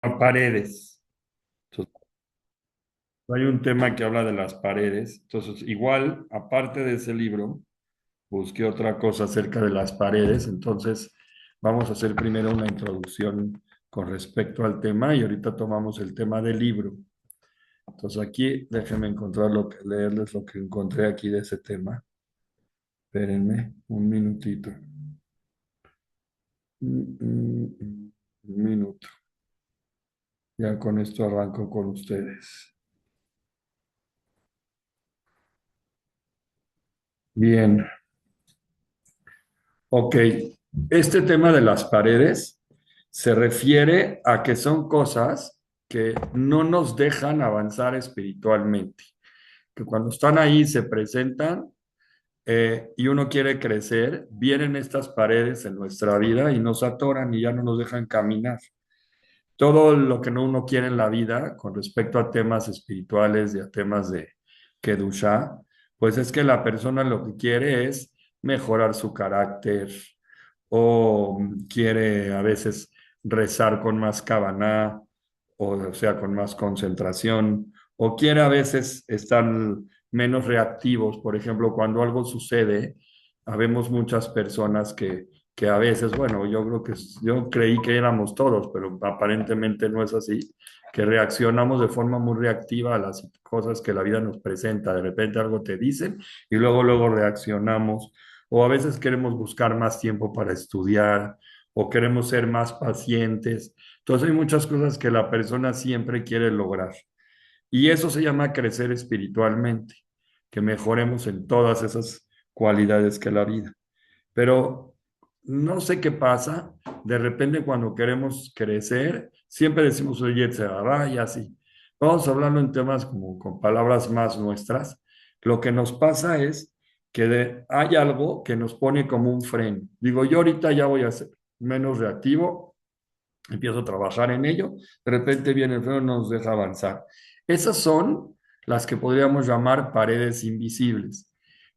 paredes. Entonces, hay un tema que habla de las paredes. Entonces, igual, aparte de ese libro, busqué otra cosa acerca de las paredes. Entonces, vamos a hacer primero una introducción con respecto al tema y ahorita tomamos el tema del libro. Entonces, aquí déjenme encontrar leerles lo que encontré aquí de ese tema. Espérenme un minutito. Un minuto. Ya con esto arranco con ustedes. Bien. Ok, este tema de las paredes se refiere a que son cosas que no nos dejan avanzar espiritualmente, que cuando están ahí se presentan y uno quiere crecer, vienen estas paredes en nuestra vida y nos atoran y ya no nos dejan caminar. Todo lo que uno quiere en la vida con respecto a temas espirituales y a temas de Kedusha, pues es que la persona lo que quiere es mejorar su carácter o quiere a veces rezar con más kavaná, o sea, con más concentración, o quiere a veces estar menos reactivos. Por ejemplo, cuando algo sucede, habemos muchas personas que a veces, bueno, yo creo que yo creí que éramos todos, pero aparentemente no es así, que reaccionamos de forma muy reactiva a las cosas que la vida nos presenta. De repente algo te dicen y luego reaccionamos, o a veces queremos buscar más tiempo para estudiar, o queremos ser más pacientes. Entonces hay muchas cosas que la persona siempre quiere lograr. Y eso se llama crecer espiritualmente, que mejoremos en todas esas cualidades que la vida. Pero no sé qué pasa, de repente cuando queremos crecer, siempre decimos, oye, y así. Vamos a hablarlo en temas como con palabras más nuestras. Lo que nos pasa es que hay algo que nos pone como un freno. Digo, yo ahorita ya voy a ser menos reactivo, empiezo a trabajar en ello, de repente viene el freno y nos deja avanzar. Esas son las que podríamos llamar paredes invisibles,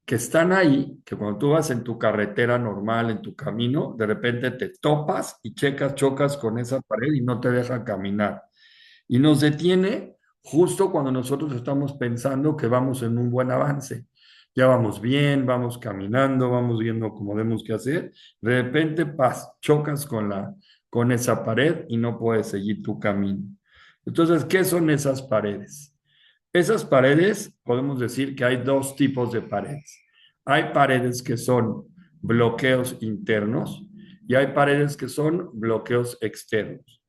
que están ahí, que cuando tú vas en tu carretera normal, en tu camino, de repente te topas y chocas con esa pared y no te deja caminar. Y nos detiene justo cuando nosotros estamos pensando que vamos en un buen avance. Ya vamos bien, vamos caminando, vamos viendo cómo tenemos que hacer. De repente, chocas con esa pared y no puedes seguir tu camino. Entonces, ¿qué son esas paredes? Esas paredes, podemos decir que hay dos tipos de paredes. Hay paredes que son bloqueos internos y hay paredes que son bloqueos externos.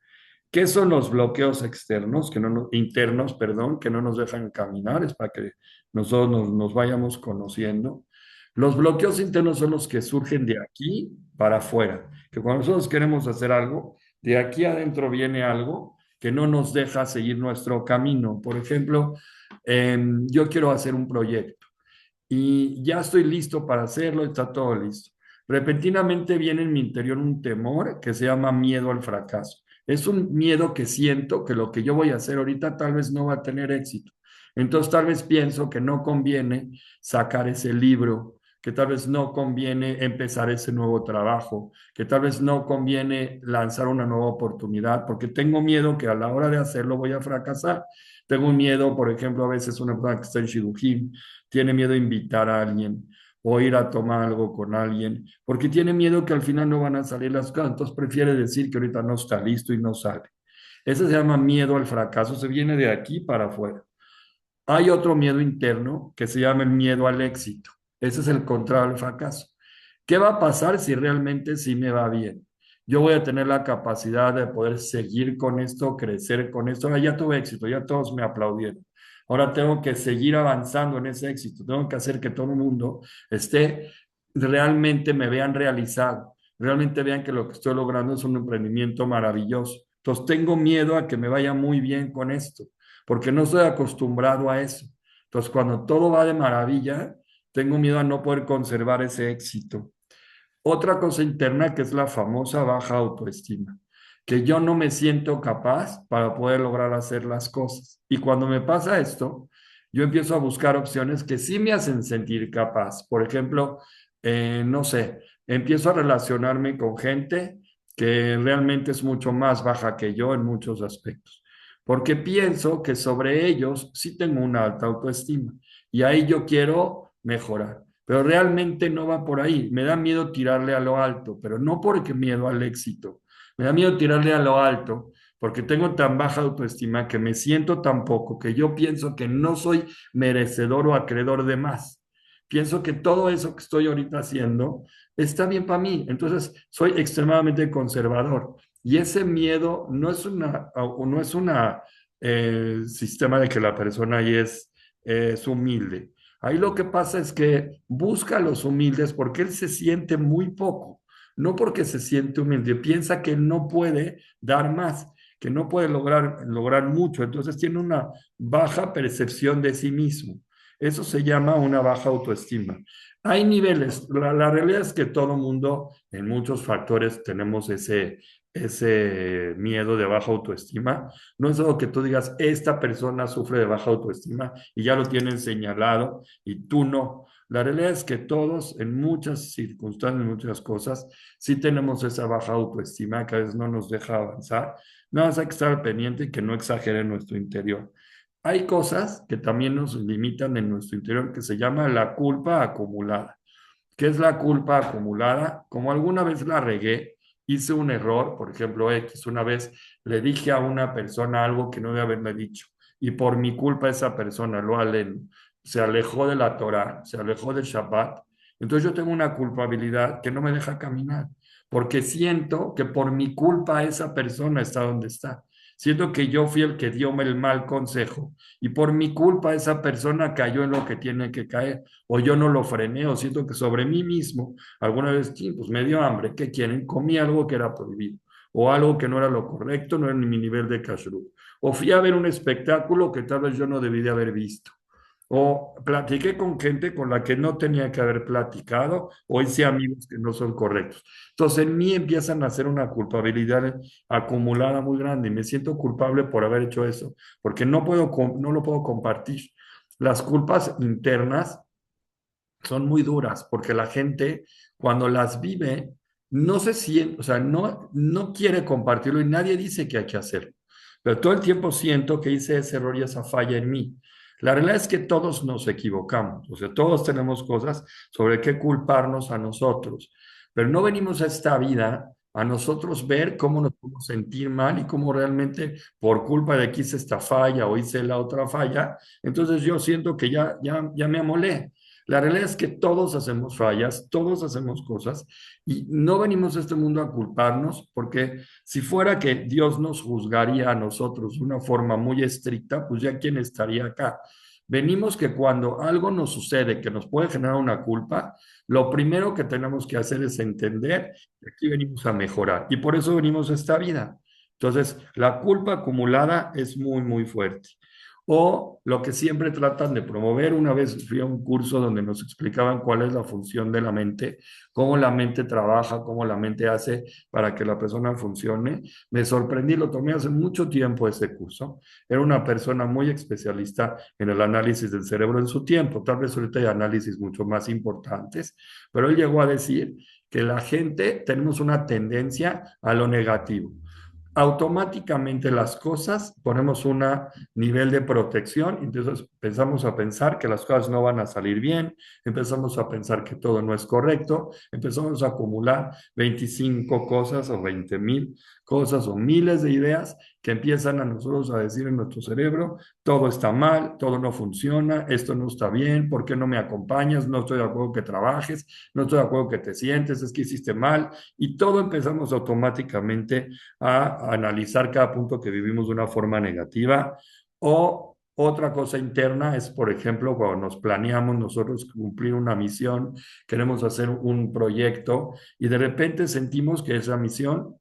¿Qué son los bloqueos externos, internos, perdón, que no nos dejan caminar? Es para que nosotros nos vayamos conociendo. Los bloqueos internos son los que surgen de aquí para afuera, que cuando nosotros queremos hacer algo, de aquí adentro viene algo que no nos deja seguir nuestro camino. Por ejemplo, yo quiero hacer un proyecto y ya estoy listo para hacerlo, está todo listo. Repentinamente viene en mi interior un temor que se llama miedo al fracaso. Es un miedo que siento que lo que yo voy a hacer ahorita tal vez no va a tener éxito. Entonces tal vez pienso que no conviene sacar ese libro, que tal vez no conviene empezar ese nuevo trabajo, que tal vez no conviene lanzar una nueva oportunidad, porque tengo miedo que a la hora de hacerlo voy a fracasar. Tengo miedo, por ejemplo, a veces una persona que está en Shidujim tiene miedo a invitar a alguien o ir a tomar algo con alguien, porque tiene miedo que al final no van a salir las cosas, entonces prefiere decir que ahorita no está listo y no sale. Ese se llama miedo al fracaso, se viene de aquí para afuera. Hay otro miedo interno que se llama el miedo al éxito. Ese es el contrario al fracaso. ¿Qué va a pasar si realmente sí me va bien? Yo voy a tener la capacidad de poder seguir con esto, crecer con esto. Ahora ya tuve éxito, ya todos me aplaudieron. Ahora tengo que seguir avanzando en ese éxito. Tengo que hacer que todo el mundo esté, realmente me vean realizado, realmente vean que lo que estoy logrando es un emprendimiento maravilloso. Entonces tengo miedo a que me vaya muy bien con esto porque no estoy acostumbrado a eso. Entonces, cuando todo va de maravilla, tengo miedo a no poder conservar ese éxito. Otra cosa interna que es la famosa baja autoestima, que yo no me siento capaz para poder lograr hacer las cosas. Y cuando me pasa esto, yo empiezo a buscar opciones que sí me hacen sentir capaz. Por ejemplo, no sé, empiezo a relacionarme con gente que realmente es mucho más baja que yo en muchos aspectos, porque pienso que sobre ellos sí tengo una alta autoestima y ahí yo quiero mejorar, pero realmente no va por ahí. Me da miedo tirarle a lo alto, pero no porque miedo al éxito, me da miedo tirarle a lo alto porque tengo tan baja autoestima que me siento tan poco que yo pienso que no soy merecedor o acreedor de más. Pienso que todo eso que estoy ahorita haciendo está bien para mí. Entonces, soy extremadamente conservador. Y ese miedo no es una sistema de que la persona ahí es humilde. Ahí lo que pasa es que busca a los humildes porque él se siente muy poco, no porque se siente humilde, piensa que él no puede dar más, que no puede lograr mucho, entonces tiene una baja percepción de sí mismo. Eso se llama una baja autoestima. Hay niveles. La realidad es que todo mundo, en muchos factores, tenemos ese miedo de baja autoestima. No es algo que tú digas, esta persona sufre de baja autoestima y ya lo tienen señalado y tú no. La realidad es que todos, en muchas circunstancias, en muchas cosas, sí tenemos esa baja autoestima que a veces no nos deja avanzar. Nada más hay que estar pendiente y que no exagere en nuestro interior. Hay cosas que también nos limitan en nuestro interior que se llama la culpa acumulada. ¿Qué es la culpa acumulada? Como alguna vez la regué, hice un error, por ejemplo, X, una vez le dije a una persona algo que no debe haberme dicho y por mi culpa esa persona se alejó de la Torah, se alejó del Shabbat. Entonces yo tengo una culpabilidad que no me deja caminar, porque siento que por mi culpa esa persona está donde está. Siento que yo fui el que dio el mal consejo y por mi culpa esa persona cayó en lo que tiene que caer o yo no lo frené, o siento que sobre mí mismo, alguna vez, sí, pues me dio hambre, ¿qué quieren? Comí algo que era prohibido, o algo que no era lo correcto, no era ni mi nivel de kashrut, o fui a ver un espectáculo que tal vez yo no debí de haber visto, o platiqué con gente con la que no tenía que haber platicado, o hice amigos que no son correctos. Entonces en mí empiezan a hacer una culpabilidad acumulada muy grande y me siento culpable por haber hecho eso, porque no lo puedo compartir. Las culpas internas son muy duras porque la gente cuando las vive no se siente, o sea, no quiere compartirlo y nadie dice que hay que hacerlo. Pero todo el tiempo siento que hice ese error y esa falla en mí. La realidad es que todos nos equivocamos, o sea, todos tenemos cosas sobre qué culparnos a nosotros, pero no venimos a esta vida a nosotros ver cómo nos podemos sentir mal y cómo realmente por culpa de que hice esta falla o hice la otra falla, entonces yo siento que ya me amolé. La realidad es que todos hacemos fallas, todos hacemos cosas y no venimos a este mundo a culparnos porque si fuera que Dios nos juzgaría a nosotros de una forma muy estricta, pues ya quién estaría acá. Venimos que cuando algo nos sucede que nos puede generar una culpa, lo primero que tenemos que hacer es entender que aquí venimos a mejorar y por eso venimos a esta vida. Entonces, la culpa acumulada es muy, muy fuerte. O lo que siempre tratan de promover, una vez fui a un curso donde nos explicaban cuál es la función de la mente, cómo la mente trabaja, cómo la mente hace para que la persona funcione. Me sorprendí, lo tomé hace mucho tiempo ese curso. Era una persona muy especialista en el análisis del cerebro en su tiempo. Tal vez ahorita hay análisis mucho más importantes, pero él llegó a decir que la gente tenemos una tendencia a lo negativo. Automáticamente las cosas ponemos un nivel de protección, entonces empezamos a pensar que las cosas no van a salir bien, empezamos a pensar que todo no es correcto, empezamos a acumular 25 cosas o 20,000 cosas o miles de ideas que empiezan a nosotros a decir en nuestro cerebro, todo está mal, todo no funciona, esto no está bien, ¿por qué no me acompañas? No estoy de acuerdo que trabajes, no estoy de acuerdo que te sientes, es que hiciste mal, y todo empezamos automáticamente a analizar cada punto que vivimos de una forma negativa. O otra cosa interna es, por ejemplo, cuando nos planeamos nosotros cumplir una misión, queremos hacer un proyecto y de repente sentimos que esa misión,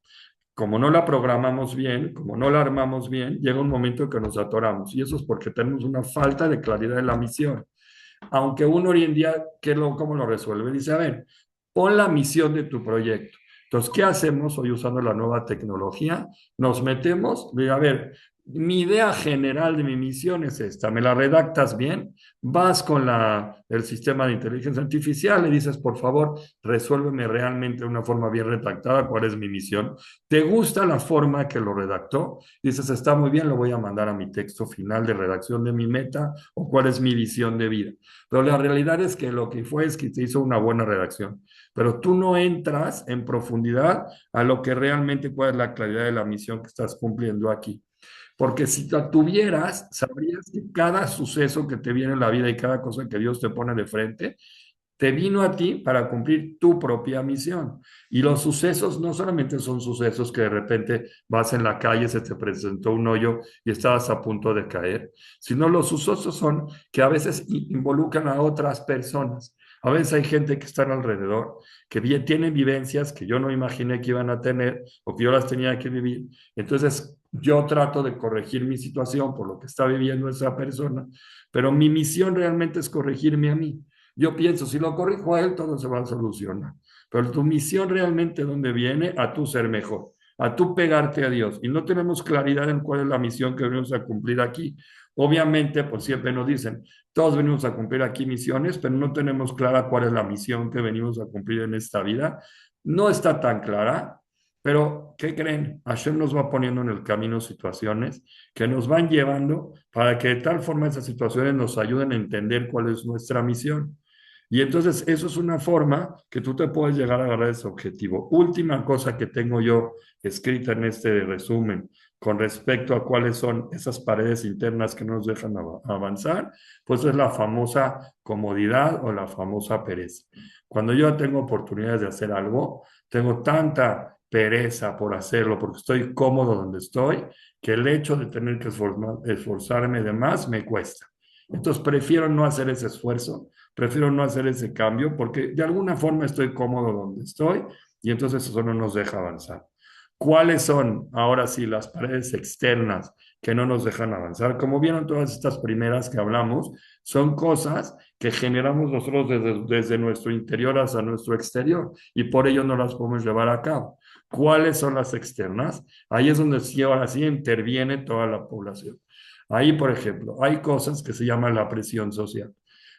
como no la programamos bien, como no la armamos bien, llega un momento que nos atoramos. Y eso es porque tenemos una falta de claridad en la misión. Aunque uno hoy en día, ¿cómo lo resuelve? Dice, a ver, pon la misión de tu proyecto. Entonces, ¿qué hacemos hoy usando la nueva tecnología? Nos metemos, a ver, mi idea general de mi misión es esta, me la redactas bien, vas con el sistema de inteligencia artificial, le dices, por favor, resuélveme realmente de una forma bien redactada cuál es mi misión. ¿Te gusta la forma que lo redactó? Dices, está muy bien, lo voy a mandar a mi texto final de redacción de mi meta o cuál es mi visión de vida. Pero la realidad es que lo que fue es que te hizo una buena redacción, pero tú no entras en profundidad a lo que realmente cuál es la claridad de la misión que estás cumpliendo aquí. Porque si la tuvieras, sabrías que cada suceso que te viene en la vida y cada cosa que Dios te pone de frente, te vino a ti para cumplir tu propia misión. Y los sucesos no solamente son sucesos que de repente vas en la calle, se te presentó un hoyo y estabas a punto de caer, sino los sucesos son que a veces involucran a otras personas. A veces hay gente que está alrededor, que tienen vivencias que yo no imaginé que iban a tener o que yo las tenía que vivir. Entonces, yo trato de corregir mi situación por lo que está viviendo esa persona, pero mi misión realmente es corregirme a mí. Yo pienso, si lo corrijo a él, todo se va a solucionar. Pero tu misión realmente, ¿dónde viene? A tú ser mejor, a tú pegarte a Dios. Y no tenemos claridad en cuál es la misión que venimos a cumplir aquí. Obviamente, pues siempre nos dicen, todos venimos a cumplir aquí misiones, pero no tenemos clara cuál es la misión que venimos a cumplir en esta vida. No está tan clara, pero ¿qué creen? Hashem nos va poniendo en el camino situaciones que nos van llevando para que de tal forma esas situaciones nos ayuden a entender cuál es nuestra misión. Y entonces eso es una forma que tú te puedes llegar a agarrar ese objetivo. Última cosa que tengo yo escrita en este resumen con respecto a cuáles son esas paredes internas que no nos dejan avanzar, pues es la famosa comodidad o la famosa pereza. Cuando yo tengo oportunidades de hacer algo, tengo tanta pereza por hacerlo porque estoy cómodo donde estoy, que el hecho de tener que esforzarme de más me cuesta. Entonces prefiero no hacer ese esfuerzo, prefiero no hacer ese cambio porque de alguna forma estoy cómodo donde estoy y entonces eso no nos deja avanzar. ¿Cuáles son ahora sí las paredes externas que no nos dejan avanzar? Como vieron todas estas primeras que hablamos, son cosas que generamos nosotros desde nuestro interior hasta nuestro exterior y por ello no las podemos llevar a cabo. ¿Cuáles son las externas? Ahí es donde sí, ahora sí interviene toda la población. Ahí, por ejemplo, hay cosas que se llaman la presión social.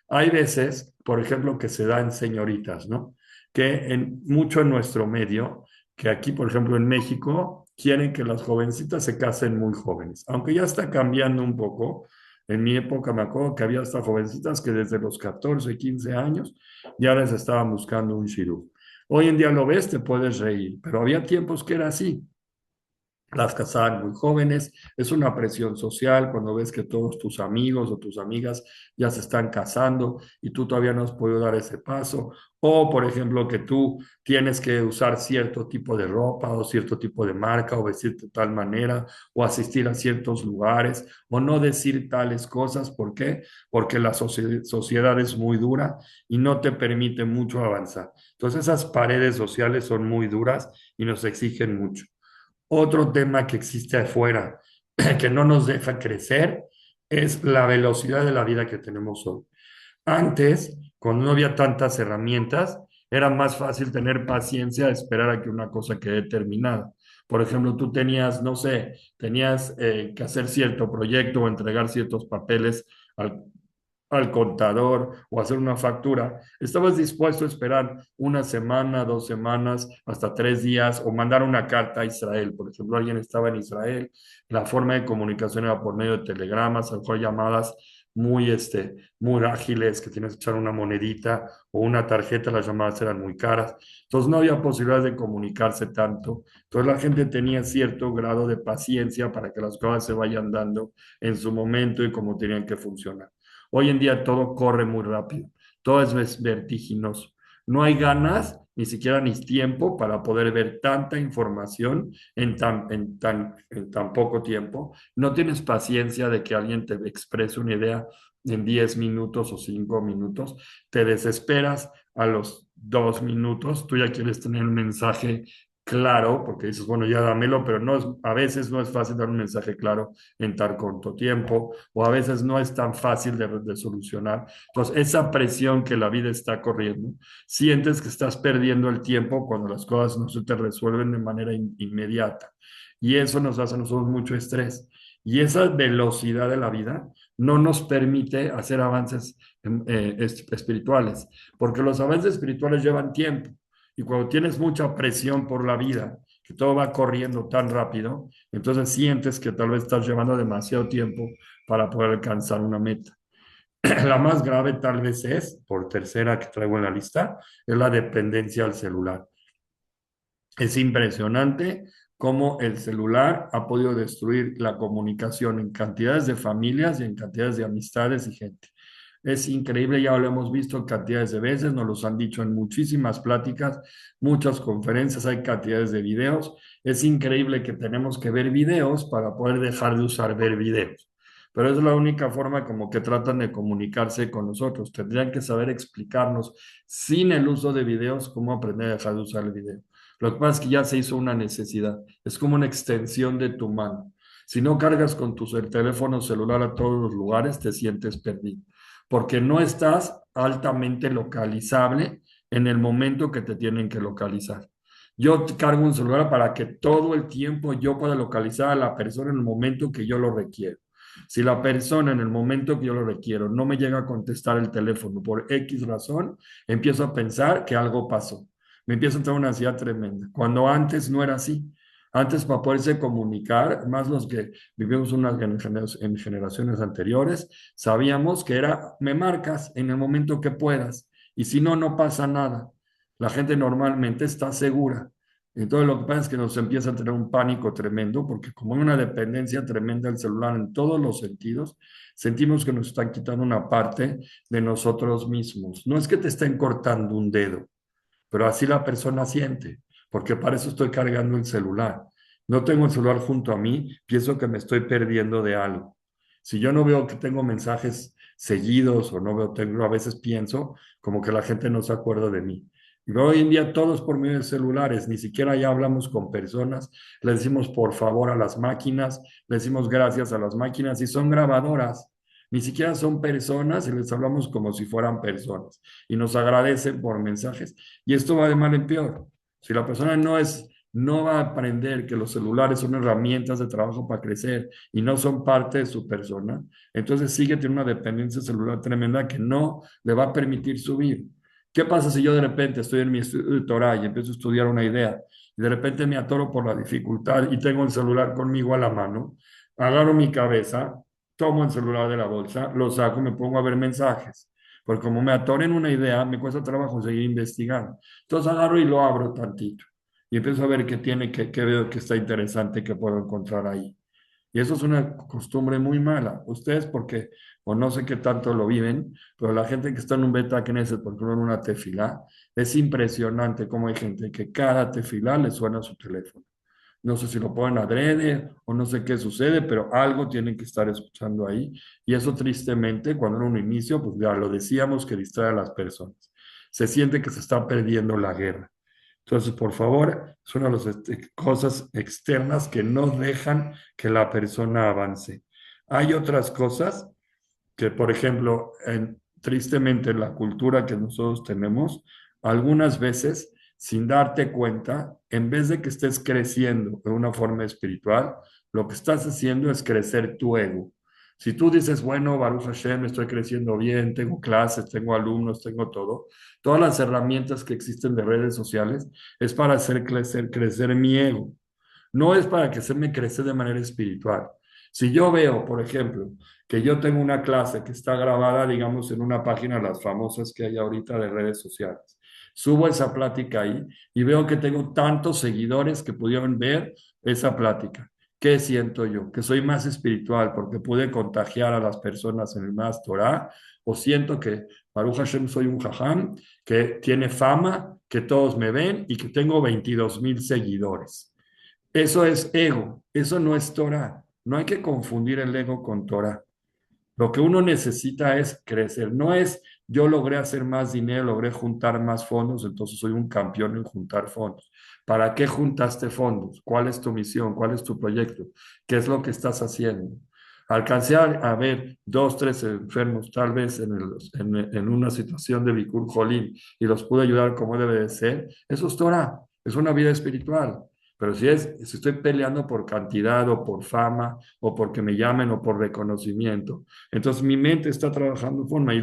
Hay veces, por ejemplo, que se da en señoritas, ¿no? Que mucho en nuestro medio, que aquí, por ejemplo, en México, quieren que las jovencitas se casen muy jóvenes, aunque ya está cambiando un poco. En mi época me acuerdo que había hasta jovencitas que desde los 14, 15 años ya les estaban buscando un shidduch. Hoy en día lo ves, te puedes reír, pero había tiempos que era así. Las casaban muy jóvenes, es una presión social cuando ves que todos tus amigos o tus amigas ya se están casando y tú todavía no has podido dar ese paso, o por ejemplo que tú tienes que usar cierto tipo de ropa o cierto tipo de marca o vestirte de tal manera o asistir a ciertos lugares o no decir tales cosas, ¿por qué? Porque la sociedad es muy dura y no te permite mucho avanzar. Entonces esas paredes sociales son muy duras y nos exigen mucho. Otro tema que existe afuera, que no nos deja crecer, es la velocidad de la vida que tenemos hoy. Antes, cuando no había tantas herramientas, era más fácil tener paciencia, esperar a que una cosa quede terminada. Por ejemplo, tú tenías, no sé, tenías que hacer cierto proyecto o entregar ciertos papeles al al contador o hacer una factura, estabas dispuesto a esperar una semana, 2 semanas, hasta 3 días o mandar una carta a Israel. Por ejemplo, alguien estaba en Israel, la forma de comunicación era por medio de telegramas, a lo mejor llamadas muy ágiles, que tienes que echar una monedita o una tarjeta, las llamadas eran muy caras. Entonces no había posibilidad de comunicarse tanto. Entonces la gente tenía cierto grado de paciencia para que las cosas se vayan dando en su momento y como tenían que funcionar. Hoy en día todo corre muy rápido, todo es vertiginoso. No hay ganas, ni siquiera ni tiempo para poder ver tanta información en tan poco tiempo. No tienes paciencia de que alguien te exprese una idea en 10 minutos o 5 minutos. Te desesperas a los 2 minutos. Tú ya quieres tener un mensaje claro, porque dices, bueno, ya dámelo, pero a veces no es fácil dar un mensaje claro en tan corto tiempo o a veces no es tan fácil de solucionar. Entonces, esa presión que la vida está corriendo, sientes que estás perdiendo el tiempo cuando las cosas no se te resuelven de manera inmediata. Y eso nos hace a nosotros mucho estrés. Y esa velocidad de la vida no nos permite hacer avances espirituales, porque los avances espirituales llevan tiempo. Y cuando tienes mucha presión por la vida, que todo va corriendo tan rápido, entonces sientes que tal vez estás llevando demasiado tiempo para poder alcanzar una meta. La más grave tal vez es, por tercera que traigo en la lista, es la dependencia al celular. Es impresionante cómo el celular ha podido destruir la comunicación en cantidades de familias y en cantidades de amistades y gente. Es increíble, ya lo hemos visto cantidades de veces, nos los han dicho en muchísimas pláticas, muchas conferencias, hay cantidades de videos. Es increíble que tenemos que ver videos para poder dejar de usar ver videos. Pero es la única forma como que tratan de comunicarse con nosotros. Tendrían que saber explicarnos sin el uso de videos cómo aprender a dejar de usar el video. Lo que pasa es que ya se hizo una necesidad. Es como una extensión de tu mano. Si no cargas con tu teléfono celular a todos los lugares, te sientes perdido, porque no estás altamente localizable en el momento que te tienen que localizar. Yo cargo un celular para que todo el tiempo yo pueda localizar a la persona en el momento que yo lo requiero. Si la persona en el momento que yo lo requiero no me llega a contestar el teléfono por X razón, empiezo a pensar que algo pasó. Me empieza a entrar una ansiedad tremenda, cuando antes no era así. Antes, para poderse comunicar, más los que vivimos en generaciones anteriores, sabíamos que era, me marcas en el momento que puedas, y si no, no pasa nada. La gente normalmente está segura. Entonces, lo que pasa es que nos empieza a tener un pánico tremendo, porque como hay una dependencia tremenda del celular en todos los sentidos, sentimos que nos están quitando una parte de nosotros mismos. No es que te estén cortando un dedo, pero así la persona siente, porque para eso estoy cargando el celular. No tengo el celular junto a mí, pienso que me estoy perdiendo de algo. Si yo no veo que tengo mensajes seguidos o no veo, tengo, a veces pienso como que la gente no se acuerda de mí. Y hoy en día todos por medio de celulares, ni siquiera ya hablamos con personas, le decimos por favor a las máquinas, le decimos gracias a las máquinas y son grabadoras. Ni siquiera son personas y les hablamos como si fueran personas y nos agradecen por mensajes. Y esto va de mal en peor. Si la persona no va a aprender que los celulares son herramientas de trabajo para crecer y no son parte de su persona, entonces sigue teniendo una dependencia celular tremenda que no le va a permitir subir. ¿Qué pasa si yo de repente estoy en mi estudio de Torah y empiezo a estudiar una idea y de repente me atoro por la dificultad y tengo el celular conmigo a la mano? Agarro mi cabeza, tomo el celular de la bolsa, lo saco y me pongo a ver mensajes. Porque como me atoro en una idea, me cuesta trabajo seguir investigando. Entonces agarro y lo abro tantito. Y empiezo a ver qué tiene, qué veo que está interesante, que puedo encontrar ahí. Y eso es una costumbre muy mala. Ustedes, porque, o no sé qué tanto lo viven, pero la gente que está en un beta Knesset, por ejemplo, en una tefilá, es impresionante cómo hay gente que cada tefilá le suena a su teléfono. No sé si lo ponen adrede o no sé qué sucede, pero algo tienen que estar escuchando ahí. Y eso tristemente, cuando era un inicio, pues ya lo decíamos que distrae a las personas. Se siente que se está perdiendo la guerra. Entonces, por favor, es una de las cosas externas que no dejan que la persona avance. Hay otras cosas que, por ejemplo, tristemente en la cultura que nosotros tenemos, algunas veces, sin darte cuenta, en vez de que estés creciendo de una forma espiritual, lo que estás haciendo es crecer tu ego. Si tú dices, bueno, Baruch Hashem, estoy creciendo bien, tengo clases, tengo alumnos, tengo todo, todas las herramientas que existen de redes sociales es para hacer crecer mi ego. No es para que se me crece de manera espiritual. Si yo veo, por ejemplo, que yo tengo una clase que está grabada, digamos, en una página de las famosas que hay ahorita de redes sociales, subo esa plática ahí y veo que tengo tantos seguidores que pudieron ver esa plática. ¿Qué siento yo? Que soy más espiritual porque pude contagiar a las personas en el más Torah, o siento que Baruch Hashem soy un jajam que tiene fama, que todos me ven y que tengo 22,000 seguidores. Eso es ego, eso no es Torah. No hay que confundir el ego con Torah. Lo que uno necesita es crecer. No es yo logré hacer más dinero, logré juntar más fondos, entonces soy un campeón en juntar fondos. ¿Para qué juntaste fondos? ¿Cuál es tu misión? ¿Cuál es tu proyecto? ¿Qué es lo que estás haciendo? Alcancé a ver dos, tres enfermos tal vez en una situación de Bikur Jolim y los pude ayudar como debe de ser. Eso es Torah, es una vida espiritual. Pero si estoy peleando por cantidad o por fama o porque me llamen o por reconocimiento, entonces mi mente está trabajando de forma y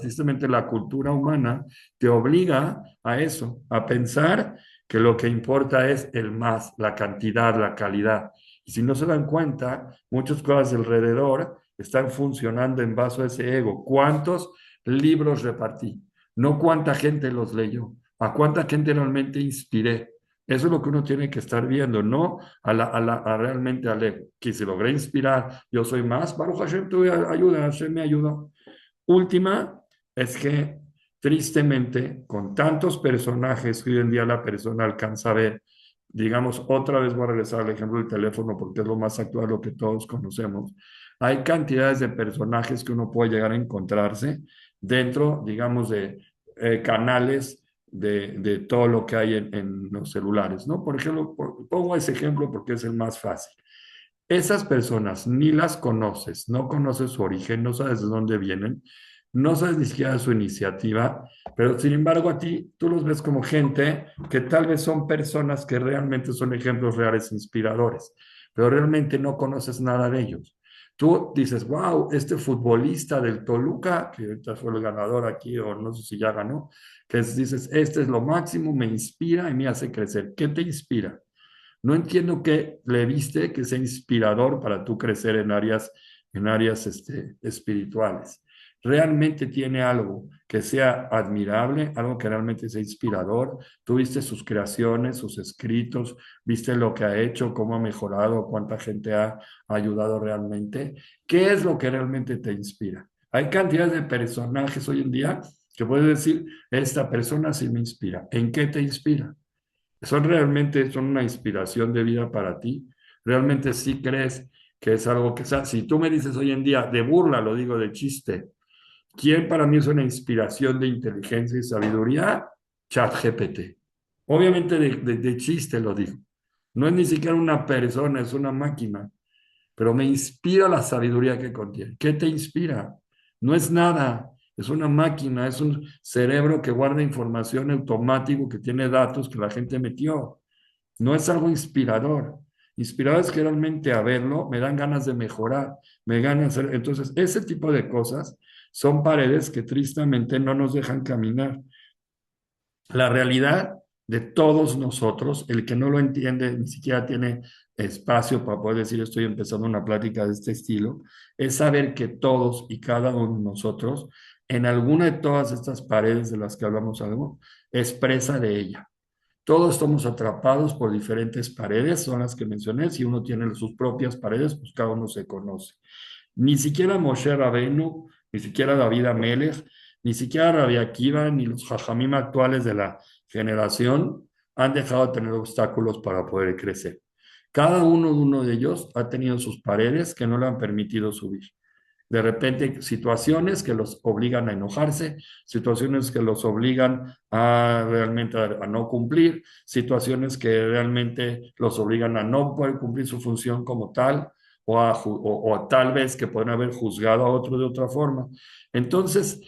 tristemente la cultura humana te obliga a eso, a pensar que lo que importa es el más, la cantidad, la calidad. Y si no se dan cuenta, muchas cosas alrededor están funcionando en base a ese ego. ¿Cuántos libros repartí? No cuánta gente los leyó, a cuánta gente realmente inspiré. Eso es lo que uno tiene que estar viendo, no a realmente al ego. Que si logré inspirar, yo soy más, Baruch Hashem, tú ayuda, Hashem me ayudó. Última es que tristemente, con tantos personajes que hoy en día la persona alcanza a ver, digamos, otra vez voy a regresar al ejemplo del teléfono porque es lo más actual, lo que todos conocemos. Hay cantidades de personajes que uno puede llegar a encontrarse dentro, digamos, de canales de todo lo que hay en los celulares, ¿no? Por ejemplo, pongo ese ejemplo porque es el más fácil. Esas personas ni las conoces, no conoces su origen, no sabes de dónde vienen, no sabes ni siquiera su iniciativa, pero sin embargo a ti tú los ves como gente que tal vez son personas que realmente son ejemplos reales inspiradores, pero realmente no conoces nada de ellos. Tú dices, wow, este futbolista del Toluca, que ahorita fue el ganador aquí, o no sé si ya ganó, dices, este es lo máximo, me inspira y me hace crecer. ¿Qué te inspira? No entiendo qué le viste que sea inspirador para tú crecer en áreas espirituales. Realmente tiene algo que sea admirable, algo que realmente sea inspirador. Tú viste sus creaciones, sus escritos, viste lo que ha hecho, cómo ha mejorado, cuánta gente ha ayudado realmente. ¿Qué es lo que realmente te inspira? Hay cantidades de personajes hoy en día que puedes decir, esta persona sí me inspira. ¿En qué te inspira? Son una inspiración de vida para ti. Realmente sí crees que es algo que, o sea, si tú me dices hoy en día de burla, lo digo de chiste, ¿quién para mí es una inspiración de inteligencia y sabiduría? ChatGPT. Obviamente de chiste lo digo. No es ni siquiera una persona, es una máquina, pero me inspira la sabiduría que contiene. ¿Qué te inspira? No es nada, es una máquina, es un cerebro que guarda información automático, que tiene datos que la gente metió. No es algo inspirador. Inspirador es que realmente a verlo me dan ganas de mejorar, me ganan hacer. Entonces, ese tipo de cosas son paredes que tristemente no nos dejan caminar. La realidad de todos nosotros, el que no lo entiende, ni siquiera tiene espacio para poder decir estoy empezando una plática de este estilo, es saber que todos y cada uno de nosotros, en alguna de todas estas paredes de las que hablamos algo, es presa de ella. Todos estamos atrapados por diferentes paredes, son las que mencioné. Si uno tiene sus propias paredes, pues cada uno se conoce. Ni siquiera Moshe Rabenu, ni siquiera David Amelech, ni siquiera Rabbi Akiva, ni los Jajamim actuales de la generación han dejado de tener obstáculos para poder crecer. Cada uno de ellos ha tenido sus paredes que no le han permitido subir. De repente, situaciones que los obligan a enojarse, situaciones que los obligan a realmente a no cumplir, situaciones que realmente los obligan a no poder cumplir su función como tal, o tal vez que pueden haber juzgado a otro de otra forma. Entonces,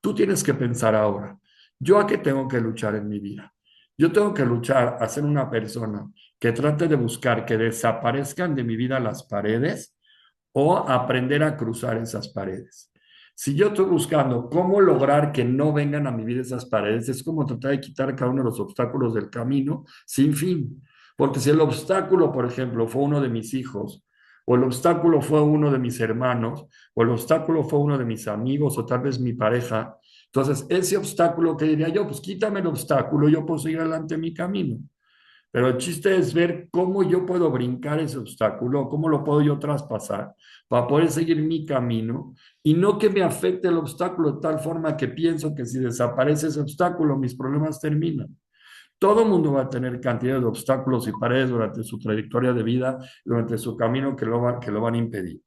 tú tienes que pensar ahora, ¿yo a qué tengo que luchar en mi vida? Yo tengo que luchar a ser una persona que trate de buscar que desaparezcan de mi vida las paredes o aprender a cruzar esas paredes. Si yo estoy buscando cómo lograr que no vengan a mi vida esas paredes, es como tratar de quitar cada uno de los obstáculos del camino sin fin. Porque si el obstáculo, por ejemplo, fue uno de mis hijos, o el obstáculo fue uno de mis hermanos, o el obstáculo fue uno de mis amigos, o tal vez mi pareja, entonces ese obstáculo que diría yo, pues quítame el obstáculo, yo puedo seguir adelante en mi camino. Pero el chiste es ver cómo yo puedo brincar ese obstáculo, cómo lo puedo yo traspasar para poder seguir mi camino y no que me afecte el obstáculo de tal forma que pienso que si desaparece ese obstáculo, mis problemas terminan. Todo el mundo va a tener cantidad de obstáculos y paredes durante su trayectoria de vida, durante su camino que lo van a impedir.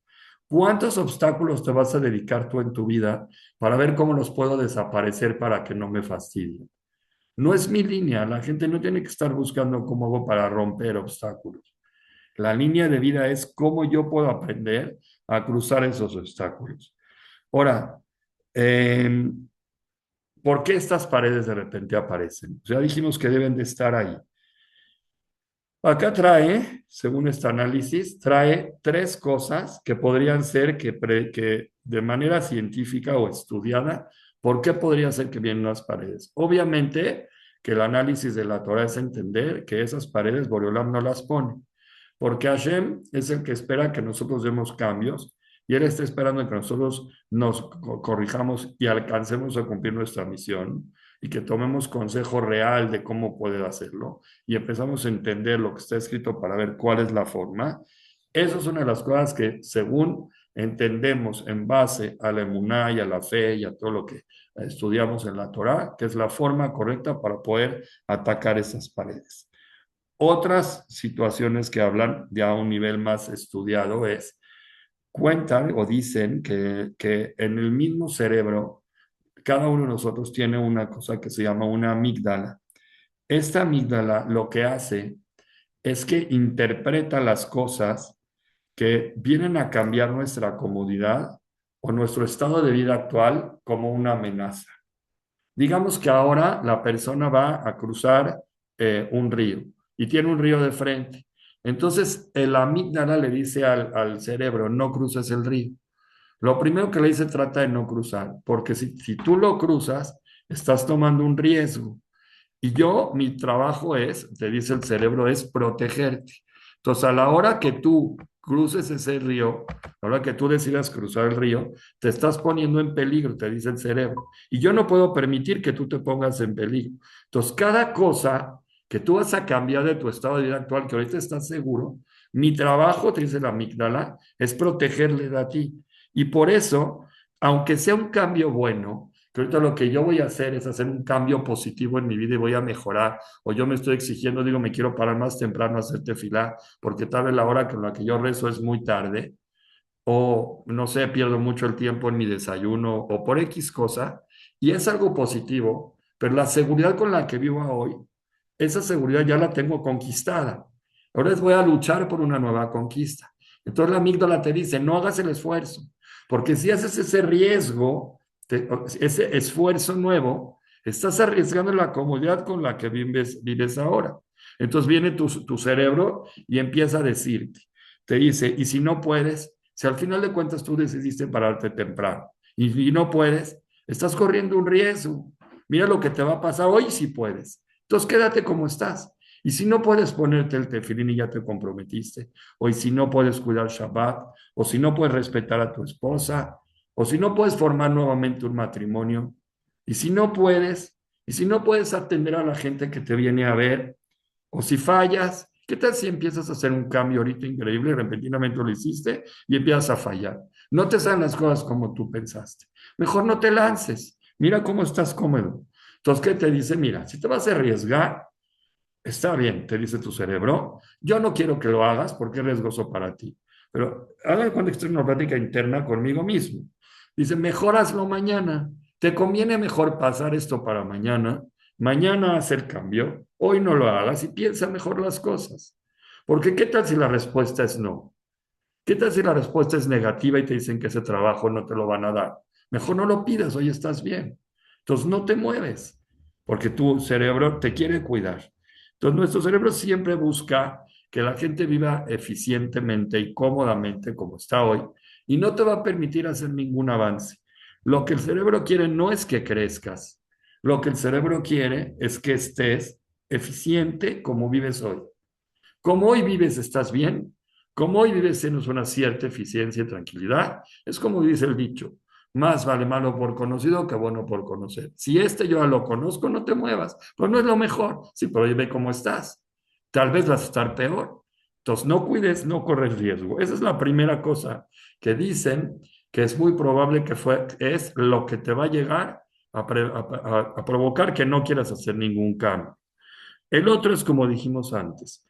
¿Cuántos obstáculos te vas a dedicar tú en tu vida para ver cómo los puedo desaparecer para que no me fastidien? No es mi línea, la gente no tiene que estar buscando cómo hago para romper obstáculos. La línea de vida es cómo yo puedo aprender a cruzar esos obstáculos. Ahora, eh, ¿por qué estas paredes de repente aparecen? Ya dijimos que deben de estar ahí. Acá trae, según este análisis, trae tres cosas que podrían ser que de manera científica o estudiada, ¿por qué podría ser que vienen las paredes? Obviamente que el análisis de la Torah es entender que esas paredes Boreolam no las pone, porque Hashem es el que espera que nosotros demos cambios y Él está esperando que nosotros nos corrijamos y alcancemos a cumplir nuestra misión y que tomemos consejo real de cómo poder hacerlo y empezamos a entender lo que está escrito para ver cuál es la forma. Eso es una de las cosas que, según entendemos en base a la emuná y a la fe y a todo lo que estudiamos en la Torá, que es la forma correcta para poder atacar esas paredes. Otras situaciones que hablan ya a un nivel más estudiado es, cuentan o dicen que en el mismo cerebro, cada uno de nosotros tiene una cosa que se llama una amígdala. Esta amígdala lo que hace es que interpreta las cosas que vienen a cambiar nuestra comodidad o nuestro estado de vida actual como una amenaza. Digamos que ahora la persona va a cruzar un río y tiene un río de frente. Entonces, la amígdala le dice al cerebro, no cruces el río. Lo primero que le dice, trata de no cruzar, porque si tú lo cruzas, estás tomando un riesgo. Y yo, mi trabajo es, te dice el cerebro, es protegerte. Entonces, a la hora que tú cruces ese río, a la hora que tú decidas cruzar el río, te estás poniendo en peligro, te dice el cerebro. Y yo no puedo permitir que tú te pongas en peligro. Entonces, cada cosa que tú vas a cambiar de tu estado de vida actual, que ahorita estás seguro, mi trabajo, te dice la amígdala, es protegerle a ti. Y por eso, aunque sea un cambio bueno, que ahorita lo que yo voy a hacer es hacer un cambio positivo en mi vida y voy a mejorar, o yo me estoy exigiendo, digo, me quiero parar más temprano a hacer tefilá, porque tal vez la hora con la que yo rezo es muy tarde, o no sé, pierdo mucho el tiempo en mi desayuno, o por X cosa, y es algo positivo, pero la seguridad con la que vivo hoy, esa seguridad ya la tengo conquistada. Ahora voy a luchar por una nueva conquista. Entonces la amígdala te dice, no hagas el esfuerzo, porque si haces ese riesgo, ese esfuerzo nuevo, estás arriesgando la comodidad con la que vives ahora. Entonces viene tu cerebro y empieza a decirte, te dice, y si no puedes, si al final de cuentas tú decidiste pararte temprano y no puedes, estás corriendo un riesgo. Mira lo que te va a pasar hoy si puedes. Entonces quédate como estás. Y si no puedes ponerte el tefilín y ya te comprometiste, o si no puedes cuidar Shabbat, o si no puedes respetar a tu esposa, o si no puedes formar nuevamente un matrimonio, y si no puedes, y si no puedes atender a la gente que te viene a ver, o si fallas, ¿qué tal si empiezas a hacer un cambio ahorita increíble y repentinamente lo hiciste y empiezas a fallar? No te salen las cosas como tú pensaste. Mejor no te lances. Mira cómo estás cómodo. Entonces, ¿qué te dice? Mira, si te vas a arriesgar, está bien, te dice tu cerebro. Yo no quiero que lo hagas porque es riesgoso para ti. Pero haga cuando estoy en una plática interna conmigo mismo. Dice, mejor hazlo mañana. Te conviene mejor pasar esto para mañana. Mañana hacer cambio. Hoy no lo hagas y piensa mejor las cosas. Porque ¿qué tal si la respuesta es no? ¿Qué tal si la respuesta es negativa y te dicen que ese trabajo no te lo van a dar? Mejor no lo pidas, hoy estás bien. Entonces no te mueves, porque tu cerebro te quiere cuidar. Entonces nuestro cerebro siempre busca que la gente viva eficientemente y cómodamente como está hoy y no te va a permitir hacer ningún avance. Lo que el cerebro quiere no es que crezcas, lo que el cerebro quiere es que estés eficiente como vives hoy. Como hoy vives, estás bien. Como hoy vives, tienes una cierta eficiencia y tranquilidad. Es como dice el dicho, más vale malo por conocido que bueno por conocer. Si este yo ya lo conozco, no te muevas. Pues no es lo mejor. Sí, pero ve cómo estás. Tal vez vas a estar peor. Entonces, no cuides, no corres riesgo. Esa es la primera cosa que dicen que es muy probable es lo que te va a llegar a provocar que no quieras hacer ningún cambio. El otro es como dijimos antes,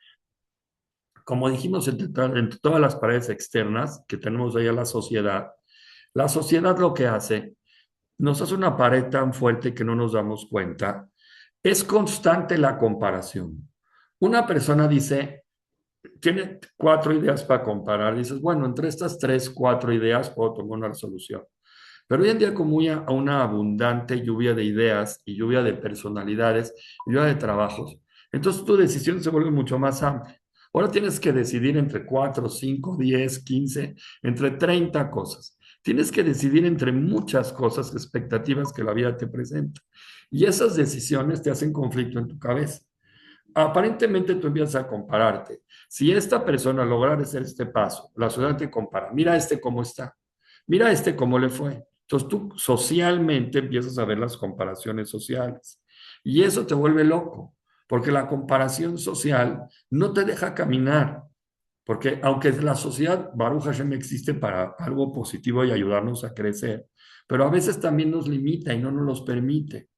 como dijimos, entre todas las paredes externas que tenemos ahí a la sociedad lo que hace, nos hace una pared tan fuerte que no nos damos cuenta. Es constante la comparación. Una persona dice, tiene cuatro ideas para comparar. Dices, bueno, entre estas tres, cuatro ideas puedo tomar una resolución. Pero hoy en día, como a una abundante lluvia de ideas y lluvia de personalidades, lluvia de trabajos, entonces tu decisión se vuelve mucho más amplia. Ahora tienes que decidir entre 4, 5, 10, 15, entre 30 cosas. Tienes que decidir entre muchas cosas, expectativas que la vida te presenta. Y esas decisiones te hacen conflicto en tu cabeza. Aparentemente tú empiezas a compararte. Si esta persona lograra hacer este paso, la sociedad te compara. Mira este cómo está. Mira este cómo le fue. Entonces tú socialmente empiezas a ver las comparaciones sociales. Y eso te vuelve loco, porque la comparación social no te deja caminar. Porque aunque la sociedad, Baruch Hashem, existe para algo positivo y ayudarnos a crecer, pero a veces también nos limita y no nos los permite.